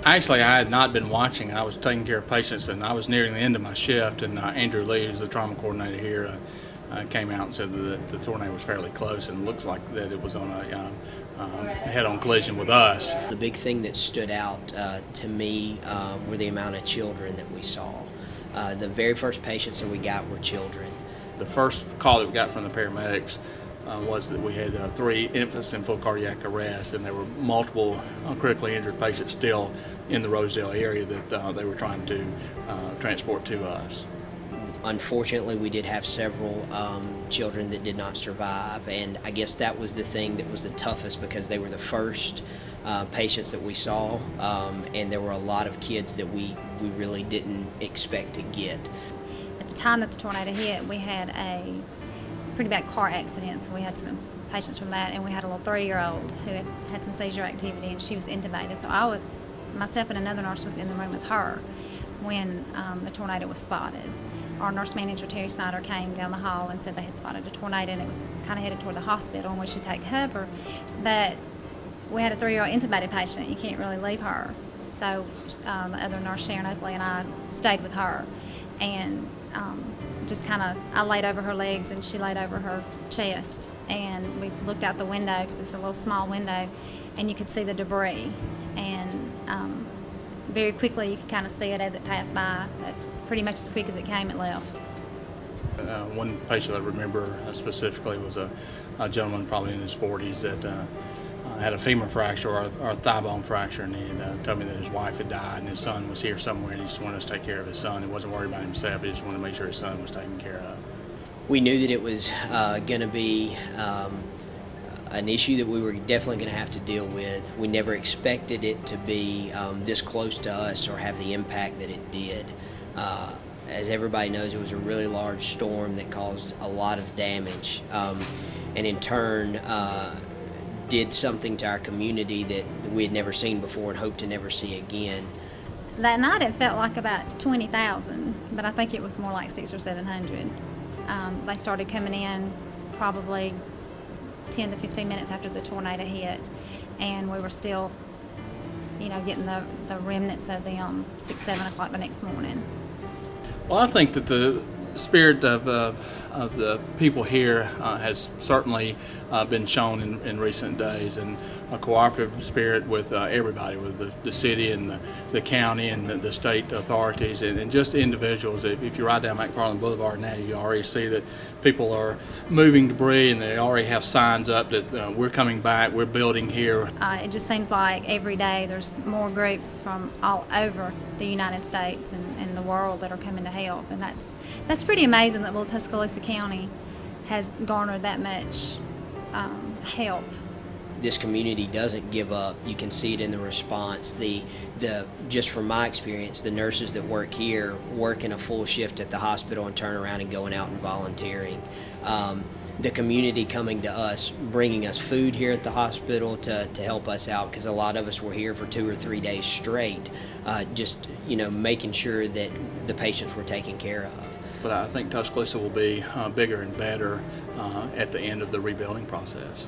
Actually, I had not been watching. I was taking care of patients, and I was nearing the end of my shift, and Andrew Lee, who's the trauma coordinator here, came out and said that the tornado was fairly close, and it looks like that it was on a head-on collision with us. The big thing that stood out to me were the amount of children that we saw. The very first patients that we got were children. The first call that we got from the paramedics was that we had 3 infants in full cardiac arrest, and there were multiple critically injured patients still in the Rosedale area that they were trying to transport to us. Unfortunately, we did have several children that did not survive, and I guess that was the thing that was the toughest because they were the first patients that we saw, and there were a lot of kids that we really didn't expect to get. At the time that the tornado hit, we had a pretty bad car accident, so we had some patients from that, and we had a little 3-year-old who had some seizure activity, and she was intubated. So myself and another nurse was in the room with her when the tornado was spotted. Our nurse manager, Terry Snyder, came down the hall and said they had spotted a tornado and it was kind of headed toward the hospital and we should take cover. But we had a 3-year-old intubated patient. You can't really leave her. So the other nurse, Sharon Oakley, and I stayed with her. And just kind of, I laid over her legs and she laid over her chest. And we looked out the window, because it's a little small window, and you could see the debris. And very quickly you could kind of see it as it passed by. Pretty much as quick as it came, it left. One patient I remember specifically was a gentleman probably in his 40s that had a femur fracture or a thigh bone fracture, and he told me that his wife had died and his son was here somewhere, and he just wanted us to take care of his son. He wasn't worried about himself, he just wanted to make sure his son was taken care of. We knew that it was going to be an issue that we were definitely going to have to deal with. We never expected it to be this close to us or have the impact that it did. As everybody knows, it was a really large storm that caused a lot of damage, and in turn did something to our community that we had never seen before and hope to never see again. That night it felt like about 20,000, but I think it was more like 600 or 700. They started coming in probably 10 to 15 minutes after the tornado hit, and we were still, getting the remnants of them 6, 7 o'clock the next morning. Well, I think that the spirit of the people here has certainly been shown in recent days, and a cooperative spirit with everybody, with the city and the county and the state authorities and just individuals. If you ride down McFarland Boulevard now, you already see that people are moving debris, and they already have signs up that we're coming back, we're building here. It just seems like every day there's more groups from all over the United States and the world that are coming to help, and that's pretty amazing that little Tuscaloosa County has garnered that much help. This community doesn't give up. You can see it in the response. Just from my experience, the nurses that work here working a full shift at the hospital and turn around and going out and volunteering. The community coming to us, bringing us food here at the hospital to help us out, because a lot of us were here for 2 or 3 days straight, just making sure that the patients were taken care of. But I think Tuscaloosa will be bigger and better at the end of the rebuilding process.